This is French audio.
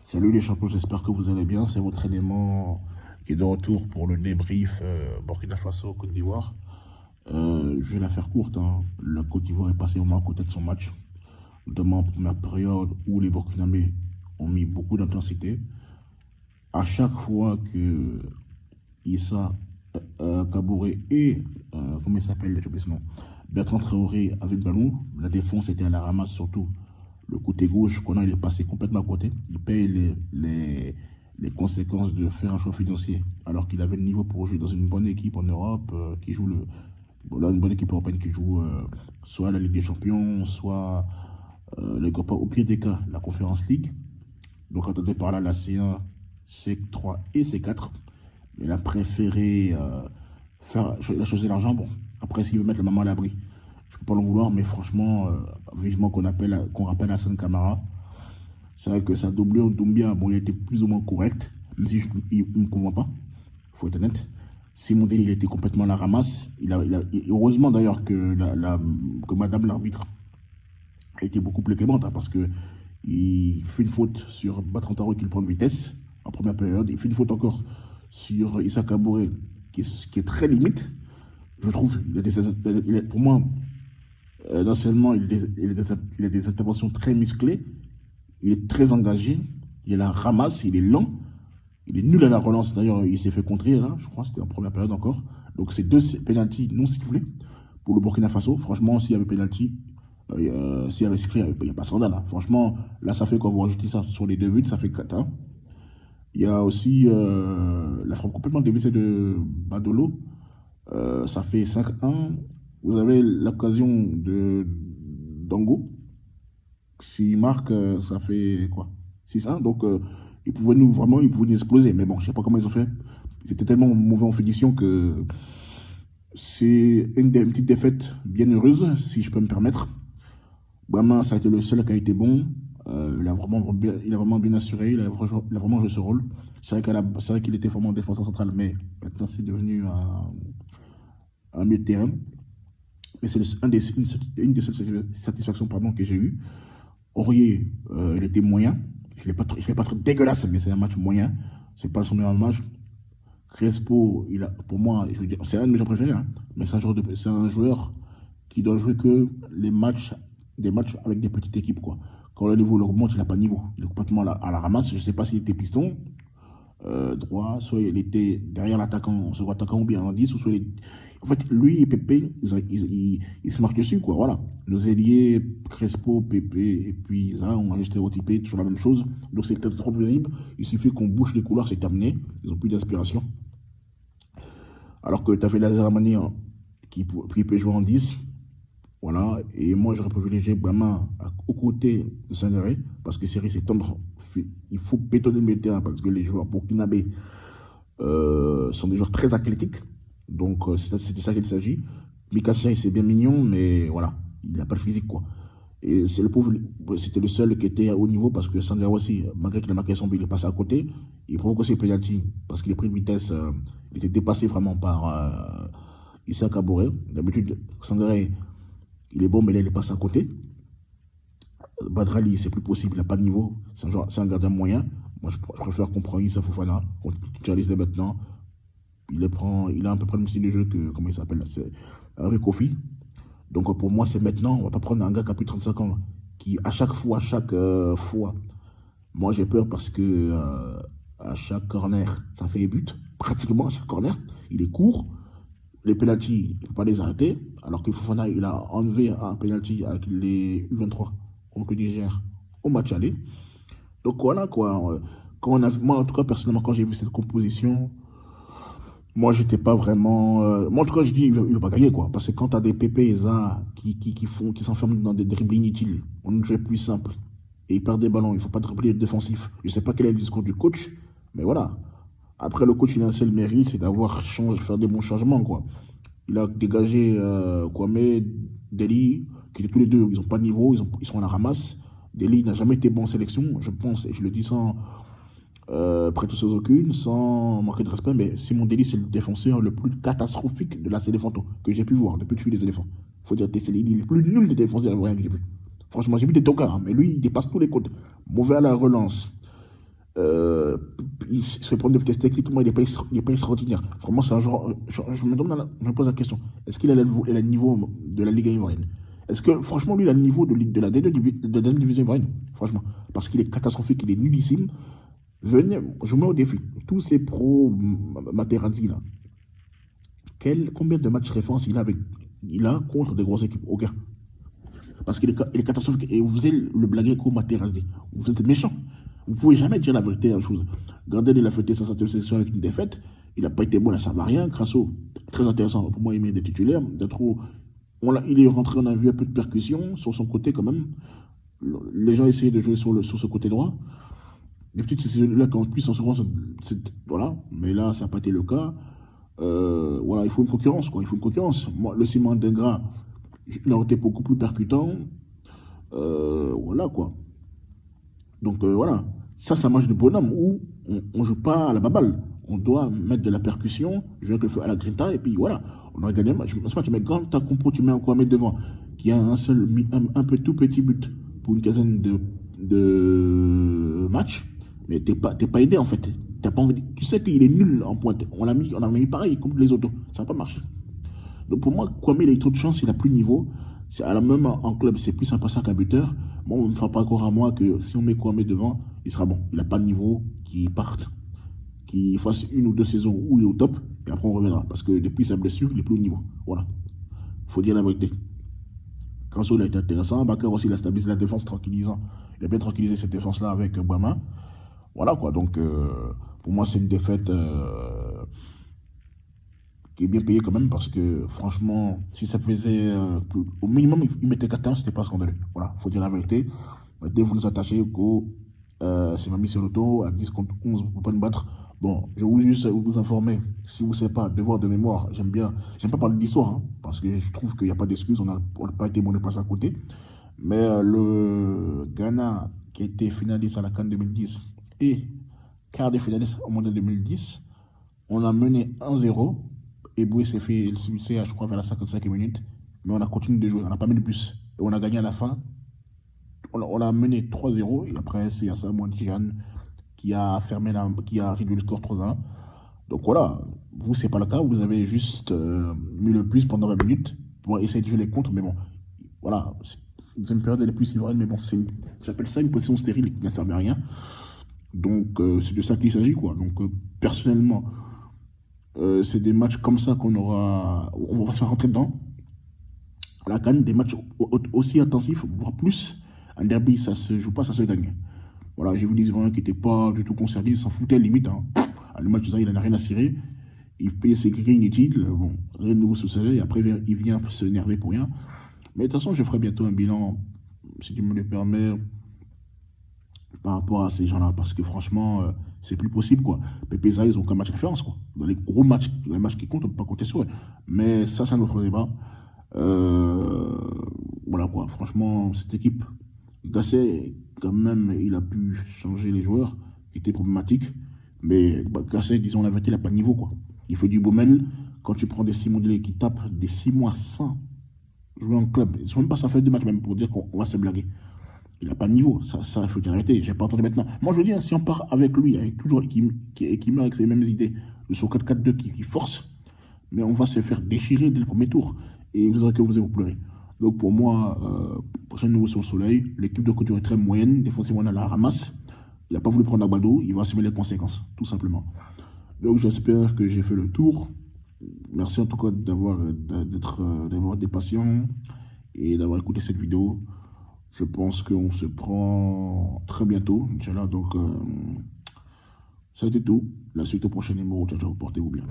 Salut les champions, j'espère que vous allez bien. C'est votre élément qui est de retour pour le débrief Burkina Faso, Côte d'Ivoire. Je vais la faire courte, hein. La Côte d'Ivoire est passée au moins à côté de son match, notamment en première période où les Burkinabés ont mis beaucoup d'intensité. À chaque fois que Issa Kaboré et, comment il s'appelle, j'ai oublié son nom, Bertrand Traoré avaient le ballon, la défense était à la ramasse surtout. Le côté gauche, Konan, il est passé complètement à côté. Il paye les conséquences de faire un choix financier, alors qu'il avait le niveau pour jouer dans une bonne équipe en Europe, qui joue voilà, une bonne équipe européenne qui joue soit la Ligue des Champions, soit les Copa, au pire des cas, la Conférence League. Donc, entendez par là la C1, C3 et C4. Il a préféré faire, il a choisi l'argent. Bon, après, s'il veut mettre la maman à l'abri, je peux pas l'en vouloir, mais franchement, vivement qu'on rappelle Hassan Kamara. C'est vrai que sa doublure Doumbia, bon, il était plus ou moins correct, même si il ne me convainc pas, il faut être honnête. Simon Deli, il était complètement à la ramasse. Heureusement d'ailleurs que Madame l'arbitre a été beaucoup plus clémente, hein, parce que il fait une faute sur Batrantaro qui le prend de vitesse en première période. Il fait une faute encore sur Issa Kaboré qui est très limite. Je trouve, pour moi, non seulement il a des interventions très musclées, il est très engagé, il la ramasse, il est lent, il est nul à la relance. D'ailleurs, il s'est fait contrer, là, je crois, c'était en première période encore. Donc, c'est deux pénaltys non sifflés pour le Burkina Faso. Franchement, s'il y avait pénalty, s'il y avait sifflé, il n'y a pas scandale, hein. Franchement, là, ça fait quand vous rajoutez ça sur les deux buts, ça fait 4. Hein. Il y a aussi la frappe complètement dévissée de Badolo. Ça fait 5-1. Vous avez l'occasion de Dango. S'il marque, ça fait quoi? 6-1. Donc, ils pouvaient nous exploser. Mais bon, je ne sais pas comment ils ont fait. Ils étaient tellement mauvais en finition que c'est une petite défaite bien heureuse, si je peux me permettre. Vraiment, ça a été le seul qui a été bon. Il a vraiment bien assuré. Il a vraiment joué ce rôle. C'est vrai qu'il était vraiment défenseur central, mais maintenant c'est devenu un milieu de terrain. Mais c'est une des seules satisfactions pardon, que j'ai eues. Aurier, il était moyen. Je ne l'ai pas trop dégueulasse, mais c'est un match moyen. C'est pas son meilleur match. Crespo, pour moi, c'est un de mes joueurs préférés, hein, mais c'est un joueur qui doit jouer que des matchs avec des petites équipes, quoi. Quand le niveau le remonte, il n'a pas de niveau. Il est complètement à la ramasse. Je ne sais pas s'il était piston, droit, soit il était derrière l'attaquant, second attaquant ou bien en 10, ou soit en fait, lui et Pépé, ils se marchent dessus, quoi. Voilà. Nos ailiers, Crespo, Pépé, et puis Zara, on a stéréotypé, toujours la même chose. Donc c'est peut-être trop visible. Il suffit qu'on bouche les couloirs, c'est terminé. Ils n'ont plus d'inspiration. Alors que tu avais Lazaramani hein, qui peut jouer en 10. Voilà. Et moi, j'aurais privilégié Bama aux côtés de Sangaré, parce que Série, c'est tendre. Il faut bétonner le terrain, parce que les joueurs burkinabés sont des joueurs très athlétiques. Donc, c'est de ça qu'il s'agit. Mikassia, c'est bien mignon, mais voilà, il n'a pas le physique, quoi. Et c'est le pauvre, c'était le seul qui était à haut niveau parce que Sandra aussi, malgré qu'il a marqué son but, il est passé à côté. Il provoque aussi penalty parce qu'il est pris de vitesse. Il était dépassé vraiment par Issa Kaboré. D'habitude, Sandra, il est bon, mais là, il est passé à côté. Badrali, c'est plus possible, il n'a pas de niveau. C'est un gardien moyen. Moi, je préfère qu'on prenne Issa Fofana, qu'on titularise dès maintenant. Il a à peu près le même style de jeu que, comment il s'appelle, c'est Henri Kofi. Donc pour moi, c'est maintenant, on va pas prendre un gars qui a plus de 35 ans, qui à chaque fois, moi j'ai peur parce que à chaque corner, ça fait des buts, pratiquement à chaque corner, il est court, les penalties, il ne peut pas les arrêter, alors que Fofana, il a enlevé un penalty avec les U23 contre le Niger au match aller. Donc voilà quoi, moi en tout cas personnellement, quand j'ai vu cette composition, moi, j'étais pas vraiment. Moi, en tout cas, je dis, il ne veut pas gagner, quoi. Parce que quand tu as des pépés et ça, qui s'enferment dans des dribbles inutiles, on ne joue plus simple. Et ils perdent des ballons, il ne faut pas dribbler défensif. Je ne sais pas quel est le discours du coach, mais voilà. Après, le coach, il a un seul mérite, c'est d'avoir changé, faire des bons changements, quoi. Il a dégagé Kwame, Deli, qui tous les deux, ils n'ont pas de niveau, ils sont à la ramasse. Deli n'a jamais été bon en sélection, je pense, et je le dis sans prêter aux aucune, sans manquer de respect, mais Simon Deli, c'est le défenseur le plus catastrophique de la Céléfanto que j'ai pu voir depuis que je suis les éléphants. Faut dire, c'est le plus nul des défenseurs que j'ai vu. Franchement, j'ai vu des tocards, hein, mais lui, il dépasse tous les côtés. Mauvais à la relance, Euh, Sur les problèmes de vitesse technique, moi, il est pas extraordinaire. Vraiment, c'est un genre. Je me pose la question, est-ce qu'il a le niveau de la Ligue ivoirienne? Est-ce que, franchement, lui, il a le niveau de la D2 de la deuxième division ivoirienne? Franchement. Parce qu'il est catastrophique, il est nullissime. Venez, je vous mets au défi. Tous ces pros Materazzi, là, combien de matchs référence il a contre des grosses équipes? Aucun. Parce il est catastrophique. Et vous allez le blaguer comme Materazzi. Vous êtes méchant. Vous ne pouvez jamais dire la vérité à la chose. Gardel, il a fêté sa 7e sélection avec une défaite. Il n'a pas été bon, ça ne servait à rien. Crasso, très intéressant. Pour moi, il met des titulaires. Il est rentré, on a vu un peu de percussion sur son côté quand même. Les gens essayaient de jouer sur ce côté droit. Les petites, c'est là qu'en plus, en ce moment, voilà. Mais là, ça n'a pas été le cas. Voilà, il faut une concurrence, quoi. Il faut une concurrence. Moi, le Simon Dengra, il aurait été beaucoup plus percutant. Voilà, quoi. Donc, voilà. Ça marche de bonhomme où on ne joue pas à la baballe. On doit mettre de la percussion, jouer avec le feu à la grinta, et puis voilà. On aurait gagné le match. Tu mets quand ta compo, tu mets un Kwame devant, qui a un peu tout petit but pour une quinzaine de matchs, mais t'es pas aidé en fait. T'as pas envie tu sais qu'il est nul en pointe. On a mis pareil comme les autos. Ça n'a pas marché. Donc pour moi, Kwame, il a eu trop de chance, il a plus de niveau. C'est à la même en club, c'est plus un passeur qu'un buteur. Bon, on ne fera pas encore à moi que si on met Kwame devant, il sera bon. Il n'a pas de niveau, qu'il parte, qu'il fasse une ou deux saisons où il est au top, et après on reviendra. Parce que depuis sa blessure, il n'est plus au niveau. Voilà. Il faut dire la vérité. Crasso, il a été intéressant. Bakar aussi, il a stabilisé la défense tranquillisant. Il a bien tranquillisé cette défense-là avec Bama. Voilà quoi. Donc, pour moi, c'est une défaite qui est bien payée quand même parce que franchement, si ça faisait au minimum, il mettait 4 ans, c'était pas scandaleux. Voilà, il faut dire la vérité. Dès que vous nous attachez c'est ma mission auto à 10 contre 11, vous ne pouvez pas nous battre. Bon, je voulais juste vous informer, si vous ne savez pas, devoir de mémoire, j'aime pas parler d'histoire, hein, parce que je trouve qu'il n'y a pas d'excuse, on n'a pas été bon de passer à côté. Mais le Ghana, qui a été finaliste à la CAN 2010 et quart de finaliste au Mondial 2010, on a mené 1-0. Et Boué s'est fait expulser, je crois, vers la 55e minute. Mais on a continué de jouer, on n'a pas mis de plus. Et on a gagné à la fin. On a mené 3-0. Et après, c'est Asamoah Gyan qui a qui a réduit le score 3-1. Donc voilà, vous, c'est pas le cas. Vous avez juste mis le plus pendant 20 minutes pour essayer de jouer les contres. Mais bon, voilà. Deuxième période, elle est plus ivoirienne. Mais bon, j'appelle ça une position stérile qui ne servait à rien. Donc, c'est de ça qu'il s'agit, quoi. Donc, personnellement, c'est des matchs comme ça on va se faire rentrer dedans. À la CAN, des matchs aussi intensifs, voire plus. Un derby, ça se joue pas, ça se gagne. Voilà, j'ai vu des Ivoiriens qui n'étaient pas du tout concernés, ils s'en foutaient limite. Hein. Le match, il n'en a rien à cirer. Il paye ses grilles inutiles. Bon, rien de nouveau sous soleil. Après, il vient s'énerver pour rien. Mais de toute façon, je ferai bientôt un bilan, si tu me le permets, par rapport à ces gens-là. Parce que franchement, c'est plus possible, quoi. Pépé Zah, ils n'ont qu'un match référence, quoi. Dans les gros matchs, les matchs qui comptent, on ne peut pas compter sur eux. Mais ça, c'est un autre débat. Voilà, quoi. Franchement, cette équipe, Gasset, quand même, il a pu changer les joueurs qui étaient problématiques. Mais Gasset, disons la vérité, il n'a pas de niveau, quoi. Il fait du Baumel. Quand tu prends des Simon Delay qui tapent des 6 mois sans jouer en club, ils ne sont même pas sans faire de match, même pour dire qu'on va se blaguer. Il n'a pas de niveau, ça il faut dire arrêter. J'ai pas entendu maintenant. Moi je veux dire, si on part avec lui, avec toujours qui meurt avec ses mêmes idées, le son 4-4-2 qui force, mais on va se faire déchirer dès le premier tour. Et vous aurez que vous allez vous pleurer. Donc pour moi, rien de nouveau sur le soleil. L'équipe de Côte d'Ivoire est très moyenne, défensivement on a la ramasse. Il n'a pas voulu prendre Agbado, il va assumer les conséquences, tout simplement. Donc j'espère que j'ai fait le tour. Merci en tout cas d'avoir été patient et d'avoir écouté cette vidéo. Je pense qu'on se prend très bientôt, Inch'Allah. Donc, ça a été tout. La suite au prochain numéro. Ciao, ciao, portez-vous bien.